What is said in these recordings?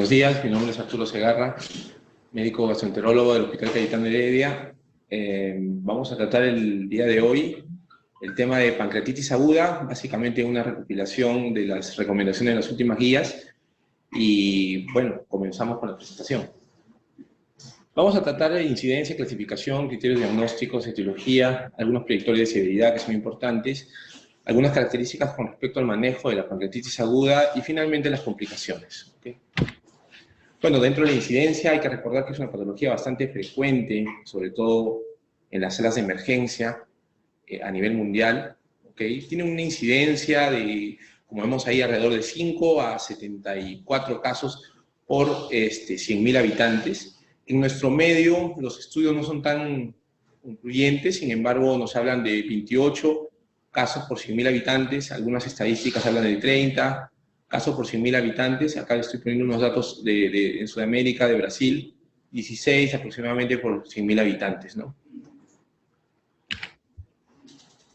Buenos días, mi nombre es Arturo Segarra, médico gastroenterólogo del Hospital Cayetano Heredia. Vamos a tratar el día de hoy el tema de pancreatitis aguda, básicamente una recopilación de las recomendaciones de las últimas guías. Y bueno, comenzamos con la presentación. Vamos a tratar de incidencia, clasificación, criterios diagnósticos, etiología, algunos predictores de severidad que son importantes, algunas características con respecto al manejo de la pancreatitis aguda y finalmente las complicaciones. ¿Okay? Bueno, dentro de la incidencia hay que recordar que es una patología bastante frecuente, sobre todo en las salas de emergencia a nivel mundial. ¿Okay? Tiene una incidencia de, como vemos ahí, alrededor de 5 a 74 casos por 100.000 habitantes. En nuestro medio los estudios no son tan concluyentes, sin embargo nos hablan de 28 casos por 100.000 habitantes, algunas estadísticas hablan de 30 casos por 100.000 habitantes, acá les estoy poniendo unos datos en Sudamérica, de Brasil, 16 aproximadamente por 100.000 habitantes, ¿no?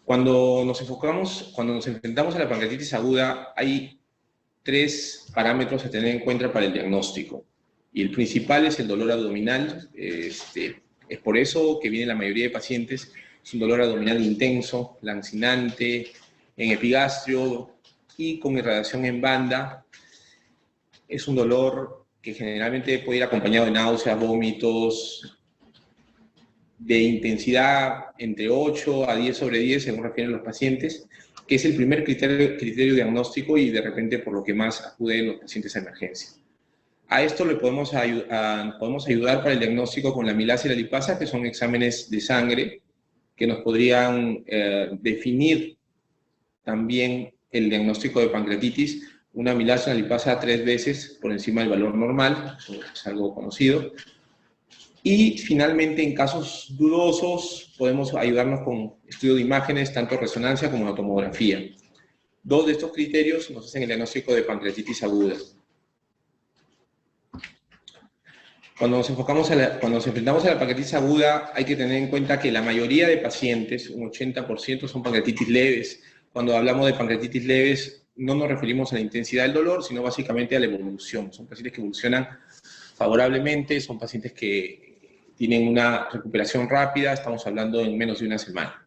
Cuando nos enfrentamos a la pancreatitis aguda, hay 3 parámetros a tener en cuenta para el diagnóstico. Y el principal es el dolor abdominal. Es por eso que viene la mayoría de pacientes, es un dolor abdominal intenso, lancinante, en epigastrio y con irradiación en banda. Es un dolor que generalmente puede ir acompañado de náuseas, vómitos, de intensidad entre 8 a 10 sobre 10, según refieren los pacientes, que es el primer criterio diagnóstico y de repente por lo que más acuden los pacientes a emergencia. A esto le podemos ayudar para el diagnóstico con la amilasa y la lipasa, que son exámenes de sangre que nos podrían definir también el diagnóstico de pancreatitis. Una amilasa y una lipasa 3 veces por encima del valor normal, eso es algo conocido. Y finalmente, en casos dudosos, podemos ayudarnos con estudio de imágenes, tanto resonancia como tomografía. 2 de estos criterios nos hacen el diagnóstico de pancreatitis aguda. Cuando nos enfrentamos a la pancreatitis aguda, hay que tener en cuenta que la mayoría de pacientes, un 80%, son pancreatitis leves. Cuando hablamos de pancreatitis leves, no nos referimos a la intensidad del dolor, sino básicamente a la evolución. Son pacientes que evolucionan favorablemente, son pacientes que tienen una recuperación rápida, estamos hablando en menos de una semana.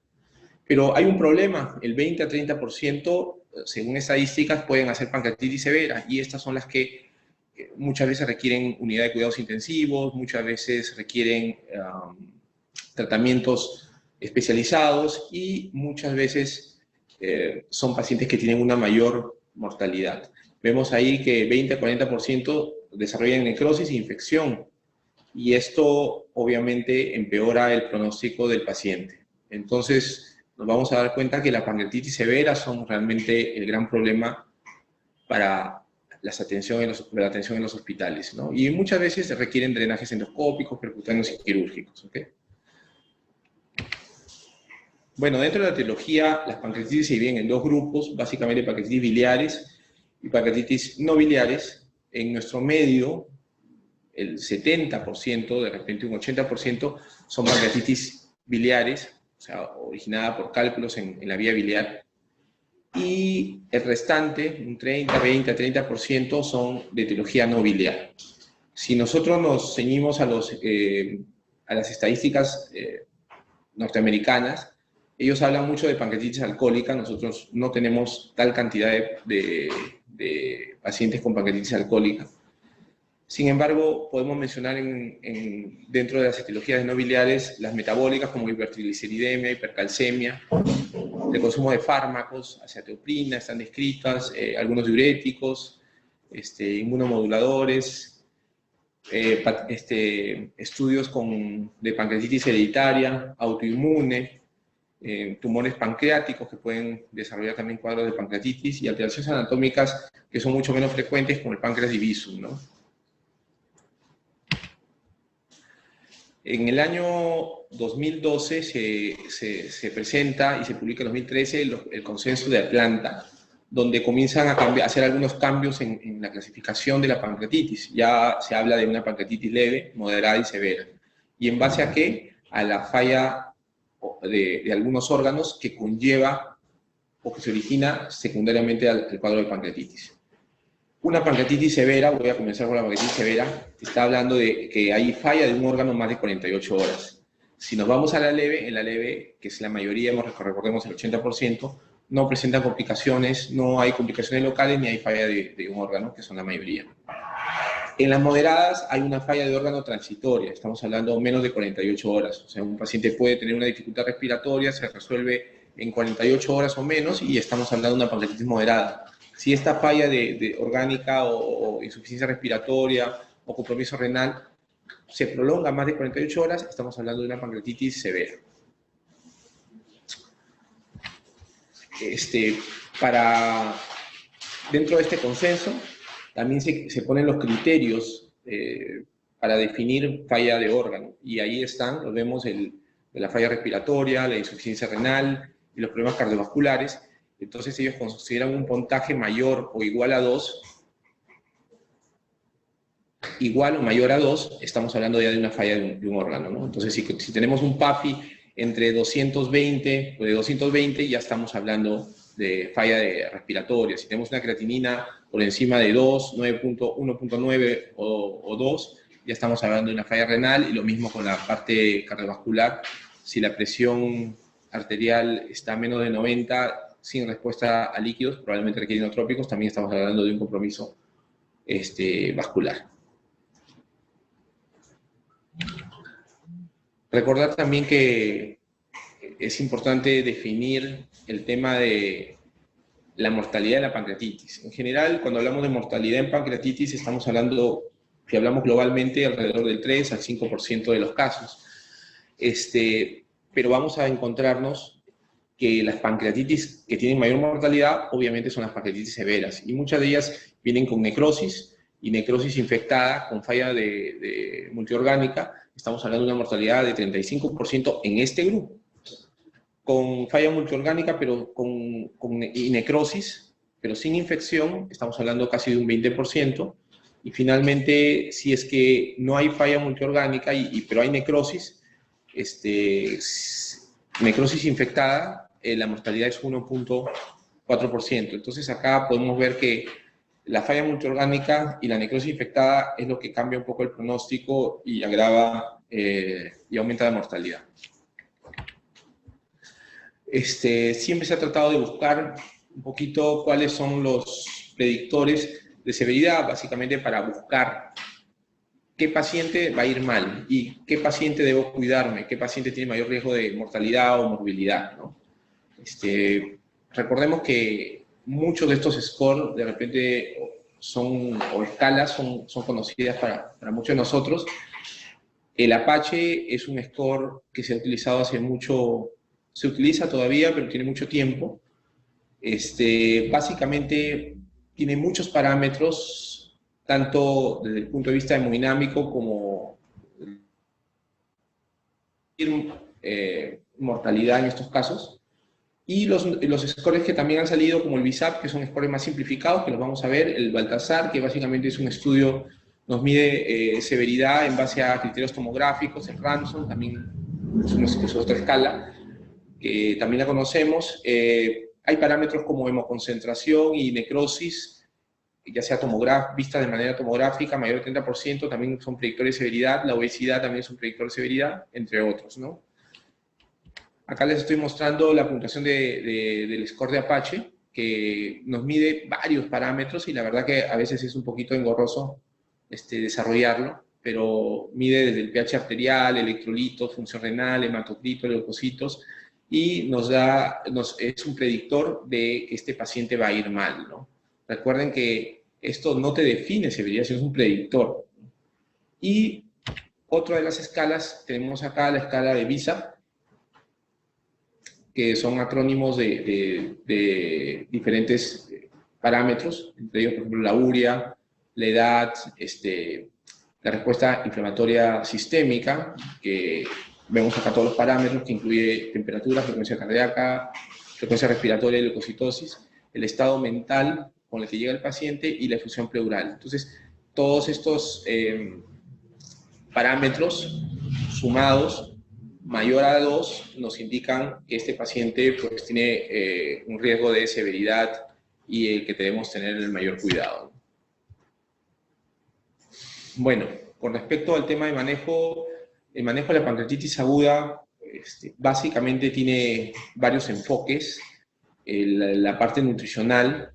Pero hay un problema, el 20 a 30%, según estadísticas, pueden hacer pancreatitis severa, y estas son las que muchas veces requieren unidad de cuidados intensivos, muchas veces requieren tratamientos especializados, y muchas veces son pacientes que tienen una mayor mortalidad. Vemos ahí que 20 a 40% desarrollan necrosis e infección, y esto obviamente empeora el pronóstico del paciente. Entonces nos vamos a dar cuenta que las pancreatitis severas son realmente el gran problema para la atención en los hospitales, ¿no? Y muchas veces requieren drenajes endoscópicos, percutáneos y quirúrgicos, ¿okay? Bueno, dentro de la etiología, las pancreatitis se dividen en 2 grupos, básicamente pancreatitis biliares y pancreatitis no biliares. En nuestro medio, el 70%, de repente un 80%, son pancreatitis biliares, o sea, originada por cálculos en la vía biliar. Y el restante, un 30, 20, 30%, son de etiología no biliar. Si nosotros nos ceñimos a las estadísticas norteamericanas, ellos hablan mucho de pancreatitis alcohólica. Nosotros no tenemos tal cantidad de pacientes con pancreatitis alcohólica. Sin embargo, podemos mencionar dentro de las etiologías no biliares las metabólicas como hipertrigliceridemia, hipercalcemia, el consumo de fármacos, acetoprina, están descritas, algunos diuréticos, inmunomoduladores, estudios de pancreatitis hereditaria, autoinmune, tumores pancreáticos que pueden desarrollar también cuadros de pancreatitis y alteraciones anatómicas que son mucho menos frecuentes como el páncreas divisum, ¿no? En el año 2012 se presenta y se publica en 2013 el consenso de Atlanta, donde comienzan a hacer algunos cambios en la clasificación de la pancreatitis. Ya se habla de una pancreatitis leve, moderada y severa. ¿Y en base a qué? A la falla de algunos órganos que conlleva o que se origina secundariamente al cuadro de pancreatitis. Una pancreatitis severa, voy a comenzar con la pancreatitis severa, está hablando de que hay falla de un órgano más de 48 horas. Si nos vamos a la leve, en la leve, que es la mayoría, recordemos el 80%, no presenta complicaciones, no hay complicaciones locales ni hay falla de un órgano, que son la mayoría. En las moderadas hay una falla de órgano transitoria, estamos hablando menos de 48 horas. O sea, un paciente puede tener una dificultad respiratoria, se resuelve en 48 horas o menos y estamos hablando de una pancreatitis moderada. Si esta falla de orgánica o insuficiencia respiratoria o compromiso renal se prolonga más de 48 horas, estamos hablando de una pancreatitis severa. Dentro de este consenso, también se ponen los criterios para definir falla de órgano. Y ahí están, los vemos, la falla respiratoria, la insuficiencia renal y los problemas cardiovasculares. Entonces ellos consideran un puntaje mayor o igual a 2, igual o mayor a 2, estamos hablando ya de una falla de un órgano, ¿no? Entonces si tenemos un PAFI entre 220 o de 220, ya estamos hablando de falla respiratoria. Si tenemos una creatinina por encima de 2, 1.9 o 2, ya estamos hablando de una falla renal, y lo mismo con la parte cardiovascular. Si la presión arterial está a menos de 90, sin respuesta a líquidos, probablemente requiere inotrópicos, también estamos hablando de un compromiso vascular. Recordar también que es importante definir el tema de la mortalidad de la pancreatitis. En general, cuando hablamos de mortalidad en pancreatitis, estamos hablando, si hablamos globalmente, alrededor del 3 al 5% de los casos. Pero vamos a encontrarnos que las pancreatitis que tienen mayor mortalidad, obviamente son las pancreatitis severas, y muchas de ellas vienen con necrosis, y necrosis infectada con falla de multiorgánica. Estamos hablando de una mortalidad de 35% en este grupo. Con falla multiorgánica pero y necrosis, pero sin infección, estamos hablando casi de un 20%. Y finalmente, si es que no hay falla multiorgánica, pero hay necrosis, necrosis infectada, la mortalidad es 1.4%. Entonces acá podemos ver que la falla multiorgánica y la necrosis infectada es lo que cambia un poco el pronóstico y agrava y aumenta la mortalidad. Siempre se ha tratado de buscar un poquito cuáles son los predictores de severidad, básicamente para buscar qué paciente va a ir mal y qué paciente debo cuidarme, qué paciente tiene mayor riesgo de mortalidad o morbilidad, ¿no? Recordemos que muchos de estos scores de repente o escalas son conocidas para muchos de nosotros. El Apache es un score que se ha utilizado hace mucho, se utiliza todavía, pero tiene mucho tiempo. Básicamente tiene muchos parámetros, tanto desde el punto de vista hemodinámico como mortalidad en estos casos. Y los scores que también han salido, como el BISAP, que son scores más simplificados, que los vamos a ver, el Baltasar, que básicamente es un estudio, nos mide severidad en base a criterios tomográficos, el Ransom, también es otra escala, que también la conocemos. Hay parámetros como hemoconcentración y necrosis, ya sea vista de manera tomográfica, mayor del 30%, también son predictores de severidad. La obesidad también es un predictor de severidad, entre otros, ¿no? Acá les estoy mostrando la puntuación del score de Apache, que nos mide varios parámetros, y la verdad que a veces es un poquito engorroso desarrollarlo, pero mide desde el pH arterial, electrolitos, función renal, hematocrito, leucocitos, y es un predictor de que este paciente va a ir mal, ¿no? Recuerden que esto no te define severidad, sino es un predictor. Y otra de las escalas, tenemos acá la escala de VISA, que son acrónimos de diferentes parámetros, entre ellos, por ejemplo, la urea, la edad, la respuesta inflamatoria sistémica, que vemos acá todos los parámetros, que incluye temperatura, frecuencia cardíaca, frecuencia respiratoria y leucocitosis, el estado mental con el que llega el paciente y la efusión pleural. Entonces, todos estos parámetros sumados, mayor a 2, nos indican que este paciente pues, tiene un riesgo de severidad y el que debemos tener el mayor cuidado. Bueno, con respecto al tema de manejo, el manejo de la pancreatitis aguda básicamente tiene varios enfoques. La parte nutricional,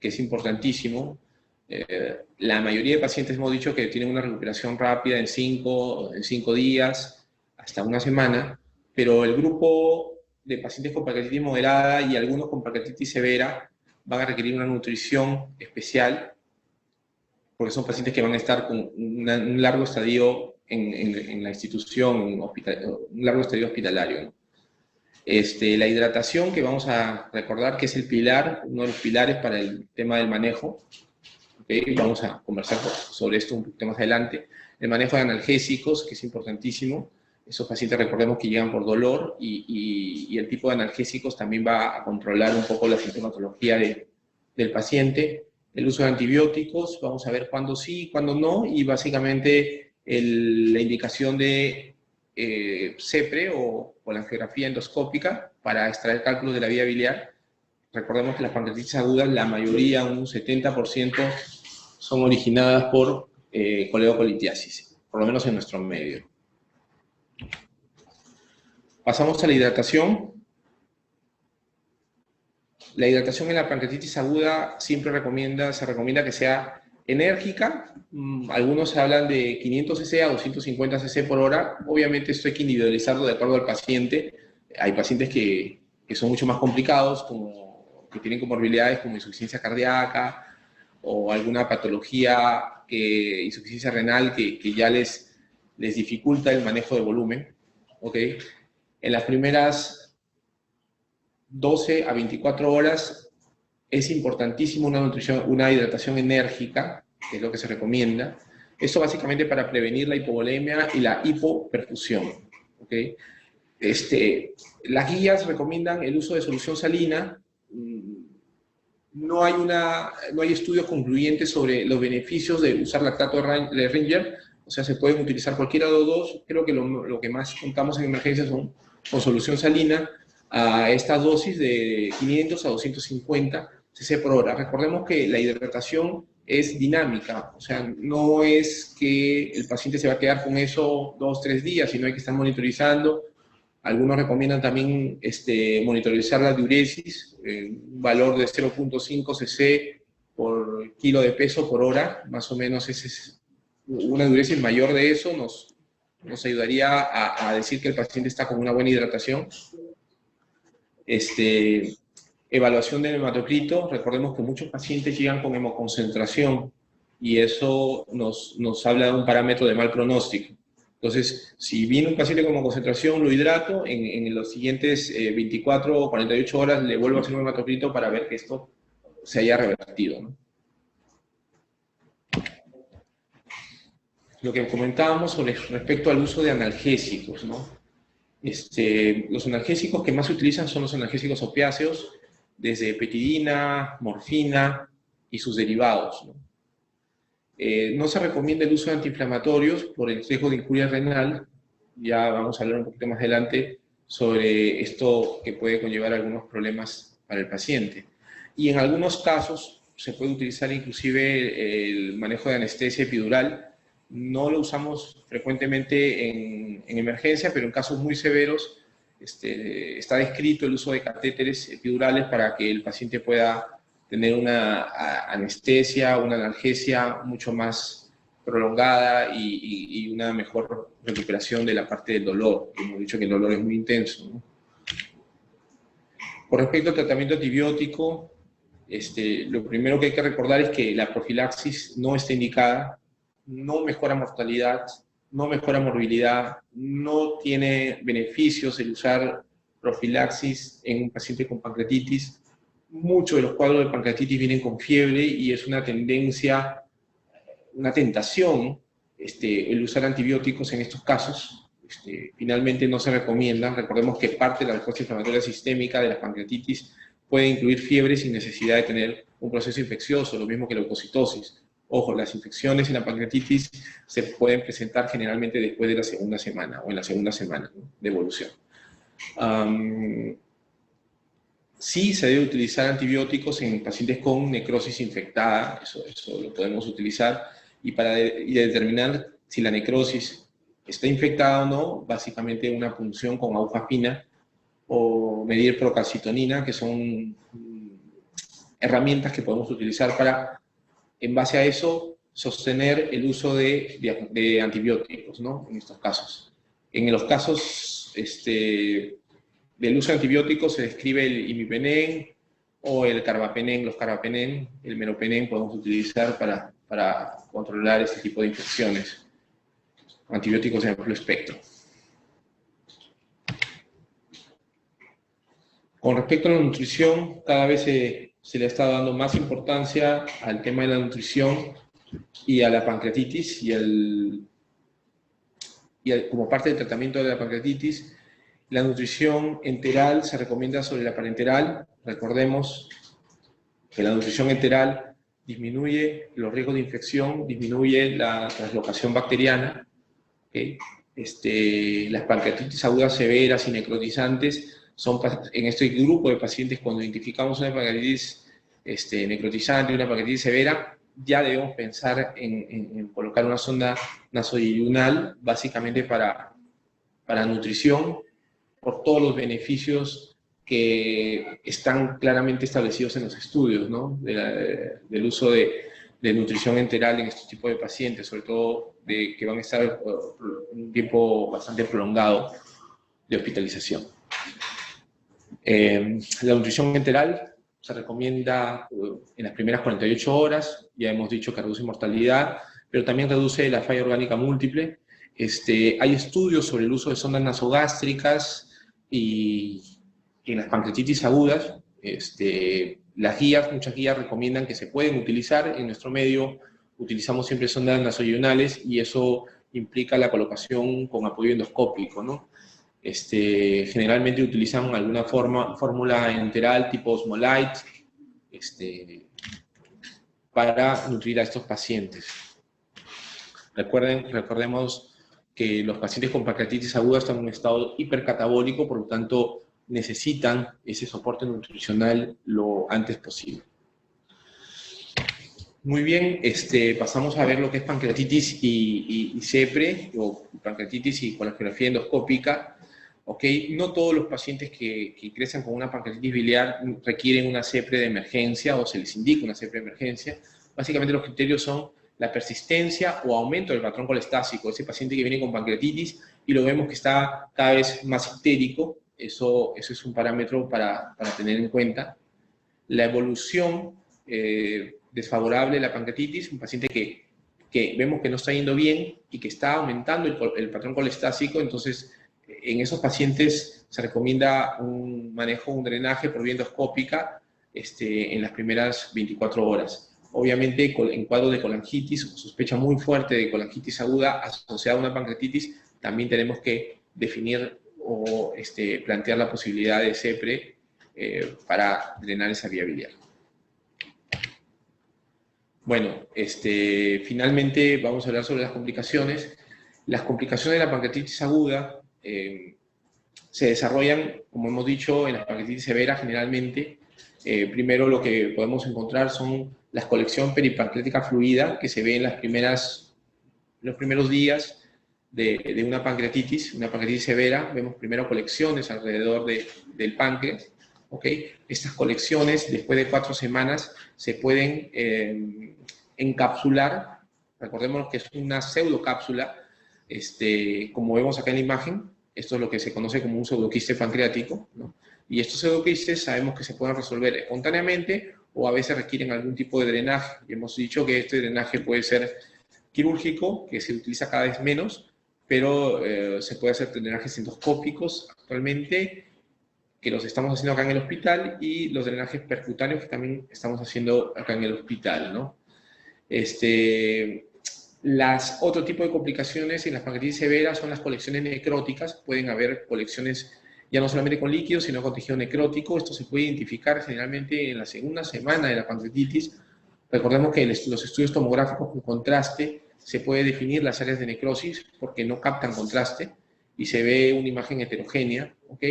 que es importantísimo. La mayoría de pacientes hemos dicho que tienen una recuperación rápida en 5 días, hasta una semana, pero el grupo de pacientes con pancreatitis moderada y algunos con pancreatitis severa van a requerir una nutrición especial, porque son pacientes que van a estar con un largo estadio en la institución, un largo estadio hospitalario, ¿no? La hidratación, que vamos a recordar que es el pilar, uno de los pilares para el tema del manejo. ¿Okay? Vamos a conversar sobre esto un poquito más adelante. El manejo de analgésicos, que es importantísimo. Esos pacientes, recordemos que llegan por dolor y el tipo de analgésicos también va a controlar un poco la sintomatología del paciente. El uso de antibióticos, vamos a ver cuándo sí, cuándo no, y básicamente la indicación de CEPRE o la angiografía endoscópica para extraer cálculos de la vía biliar. Recordemos que las pancreatitis agudas, la mayoría, un 70%, son originadas por coledocolitiasis, por lo menos en nuestro medio. Pasamos a la hidratación. La hidratación en la pancreatitis aguda se recomienda que sea enérgica. Algunos hablan de 500 cc a 250 cc por hora. Obviamente esto hay que individualizarlo de acuerdo al paciente. Hay pacientes que son mucho más complicados, que tienen comorbilidades como insuficiencia cardíaca o alguna patología, insuficiencia renal, que ya les dificulta el manejo de volumen. ¿Okay? En las primeras 12 a 24 horas es importantísimo una hidratación enérgica, que es lo que se recomienda. Esto básicamente para prevenir la hipovolemia y la hipoperfusión. ¿Okay? Las guías recomiendan el uso de solución salina. No hay estudios concluyentes sobre los beneficios de usar lactato de Ringer, o sea, se pueden utilizar cualquiera de los dos. Creo que lo que más contamos en emergencias son con solución salina a esta dosis de 500 a 250 cc por hora. Recordemos que la hidratación es dinámica, o sea, no es que el paciente se va a quedar con eso 2-3 días, sino hay que estar monitorizando. Algunos recomiendan también monitorizar la diuresis, un valor de 0.5 cc por kilo de peso por hora, más o menos una diuresis mayor de eso nos ayudaría a decir que el paciente está con una buena hidratación. Evaluación del hematocrito, recordemos que muchos pacientes llegan con hemoconcentración y eso nos habla de un parámetro de mal pronóstico. Entonces, si viene un paciente con concentración, lo hidrato, en los siguientes 24 o 48 horas le vuelvo a hacer un hematocrito para ver que esto se haya revertido, ¿no? Lo que comentábamos respecto al uso de analgésicos, ¿no? Los analgésicos que más se utilizan son los analgésicos opiáceos, desde petidina, morfina y sus derivados, ¿no? No se recomienda el uso de antiinflamatorios por el riesgo de injuria renal. Ya vamos a hablar un poquito más adelante sobre esto que puede conllevar algunos problemas para el paciente. Y en algunos casos se puede utilizar inclusive el manejo de anestesia epidural. No lo usamos frecuentemente en emergencia, pero en casos muy severos está descrito el uso de catéteres epidurales para que el paciente pueda tener una anestesia, una analgesia mucho más prolongada y una mejor recuperación de la parte del dolor. Hemos dicho que el dolor es muy intenso, ¿no? Con respecto al tratamiento antibiótico, lo primero que hay que recordar es que la profilaxis no está indicada, no mejora mortalidad, no mejora morbilidad, no tiene beneficios el usar profilaxis en un paciente con pancreatitis. Muchos de los cuadros de pancreatitis vienen con fiebre y es una tendencia, una tentación el usar antibióticos en estos casos. Finalmente no se recomienda. Recordemos que parte de la respuesta inflamatoria sistémica de la pancreatitis puede incluir fiebre sin necesidad de tener un proceso infeccioso, lo mismo que la leucocitosis. Ojo, las infecciones en la pancreatitis se pueden presentar generalmente después de la segunda semana o en la segunda semana, ¿no?, de evolución. Sí se debe utilizar antibióticos en pacientes con necrosis infectada, eso lo podemos utilizar. y determinar si la necrosis está infectada o no, básicamente una punción con aguja fina o medir procalcitonina, que son herramientas que podemos utilizar para, en base a eso, sostener el uso de antibióticos, ¿no? En estos casos. En los casos del uso de antibióticos se describe el imipenem o el carbapenem. Los carbapenem, el meropenem podemos utilizar para controlar este tipo de infecciones. Antibióticos de amplio espectro. Con respecto a la nutrición, cada vez se le está dando más importancia al tema de la nutrición y a la pancreatitis como parte del tratamiento de la pancreatitis. La nutrición enteral se recomienda sobre la parenteral. Recordemos que la nutrición enteral disminuye los riesgos de infección, disminuye la translocación bacteriana. ¿Okay? Las pancreatitis agudas severas y necrotizantes son en este grupo de pacientes. Cuando identificamos una pancreatitis necrotizante, una pancreatitis severa, ya debemos pensar en colocar una sonda nasoyunal, básicamente para nutrición, por todos los beneficios que están claramente establecidos en los estudios, ¿no? Del uso de nutrición enteral en este tipo de pacientes, sobre todo que van a estar un tiempo bastante prolongado de hospitalización. La nutrición enteral se recomienda en las primeras 48 horas, ya hemos dicho que reduce mortalidad, pero también reduce la falla orgánica múltiple. Hay estudios sobre el uso de sondas nasogástricas y en las pancreatitis agudas. Muchas guías recomiendan que se pueden utilizar. En nuestro medio utilizamos siempre sondas nasoyunales y eso implica la colocación con apoyo endoscópico, ¿no? Generalmente utilizan alguna fórmula enteral tipo Osmolite para nutrir a estos pacientes. Recordemos que los pacientes con pancreatitis aguda están en un estado hipercatabólico, por lo tanto necesitan ese soporte nutricional lo antes posible. Muy bien, pasamos a ver lo que es pancreatitis y CEPRE, o pancreatitis y colangiografía endoscópica. ¿Okay? No todos los pacientes que ingresan con una pancreatitis biliar requieren una CEPRE de emergencia o se les indica una CEPRE de emergencia. Básicamente los criterios son la persistencia o aumento del patrón colestásico. Ese paciente que viene con pancreatitis y lo vemos que está cada vez más ictérico, eso es un parámetro para tener en cuenta. La evolución desfavorable de la pancreatitis, un paciente que vemos que no está yendo bien y que está aumentando el patrón colestásico, entonces en esos pacientes se recomienda un drenaje por vía endoscópica en las primeras 24 horas. Obviamente, en cuadros de colangitis o sospecha muy fuerte de colangitis aguda asociada a una pancreatitis, también tenemos que definir o plantear la posibilidad de CEPRE para drenar esa vía biliar. Bueno, finalmente vamos a hablar sobre las complicaciones. Las complicaciones de la pancreatitis aguda se desarrollan, como hemos dicho, en las pancreatitis severas generalmente. Primero lo que podemos encontrar son la colección peripancreática fluida que se ve en los primeros días de una pancreatitis severa. Vemos primero colecciones alrededor del páncreas. ¿Okay? Estas colecciones, después de 4 semanas, se pueden encapsular. Recordemos que es una pseudocápsula, como vemos acá en la imagen. Esto es lo que se conoce como un pseudoquiste pancreático, ¿no? Y estos pseudoquistes sabemos que se pueden resolver espontáneamente o a veces requieren algún tipo de drenaje. Y hemos dicho que este drenaje puede ser quirúrgico, que se utiliza cada vez menos, pero se puede hacer drenajes endoscópicos actualmente, que los estamos haciendo acá en el hospital, y los drenajes percutáneos que también estamos haciendo acá en el hospital, ¿no? Otro tipo de complicaciones en las pancreatitis severas son las colecciones necróticas. Pueden haber colecciones ya no solamente con líquidos, sino con tejido necrótico. Esto se puede identificar generalmente en la segunda semana de la pancreatitis. Recordemos que los estudios tomográficos con contraste se puede definir las áreas de necrosis porque no captan contraste y se ve una imagen heterogénea, ¿ok?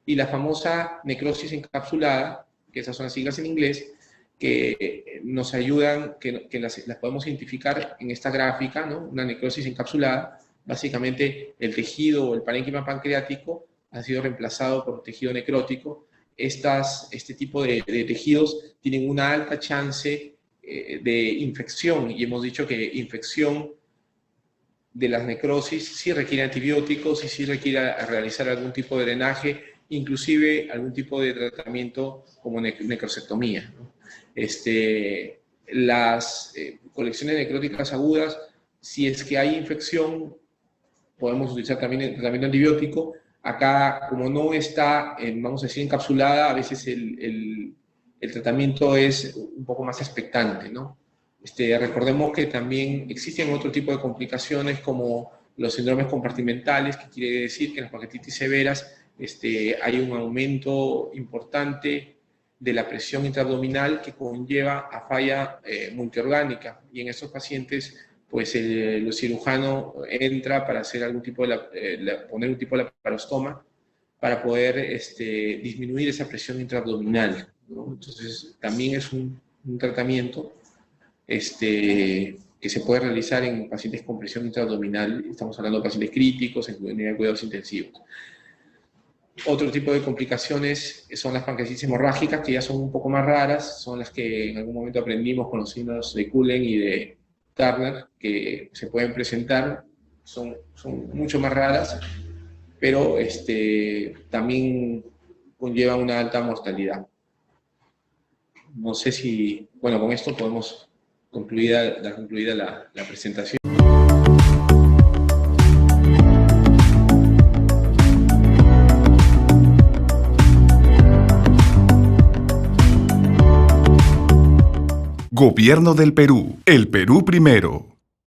Y la famosa necrosis encapsulada, que esas son las siglas en inglés, que nos ayudan, que las podemos identificar en esta gráfica, ¿no? Una necrosis encapsulada. Básicamente, el tejido o el parénquima pancreático ha sido reemplazado por tejido necrótico. Este tipo de tejidos tienen una alta chance de infección, y hemos dicho que infección de las necrosis sí requiere antibióticos y sí requiere realizar algún tipo de drenaje, inclusive algún tipo de tratamiento como necrosectomía, ¿no? Las colecciones necróticas agudas, si es que hay infección, podemos utilizar también el tratamiento antibiótico. Acá, como no está, vamos a decir, encapsulada, a veces el tratamiento es un poco más expectante, ¿no? Recordemos que también existen otro tipo de complicaciones como los síndromes compartimentales, que quiere decir que en las pancreatitis severas hay un aumento importante de la presión intraabdominal que conlleva a falla multiorgánica, y en estos pacientes pues el cirujano entra para hacer algún tipo poner un tipo de laparostoma para poder disminuir esa presión intraabdominal, ¿no? Entonces también es un tratamiento que se puede realizar en pacientes con presión intraabdominal. Estamos hablando de pacientes críticos, en unidad de cuidados intensivos. Otro tipo de complicaciones son las pancreatitis hemorrágicas, que ya son un poco más raras, son las que en algún momento aprendimos con los signos de Cullen y de Turner, que se pueden presentar, son mucho más raras, pero también conllevan una alta mortalidad. No sé si, bueno, con esto podemos dar concluida la presentación. Gobierno del Perú. El Perú primero.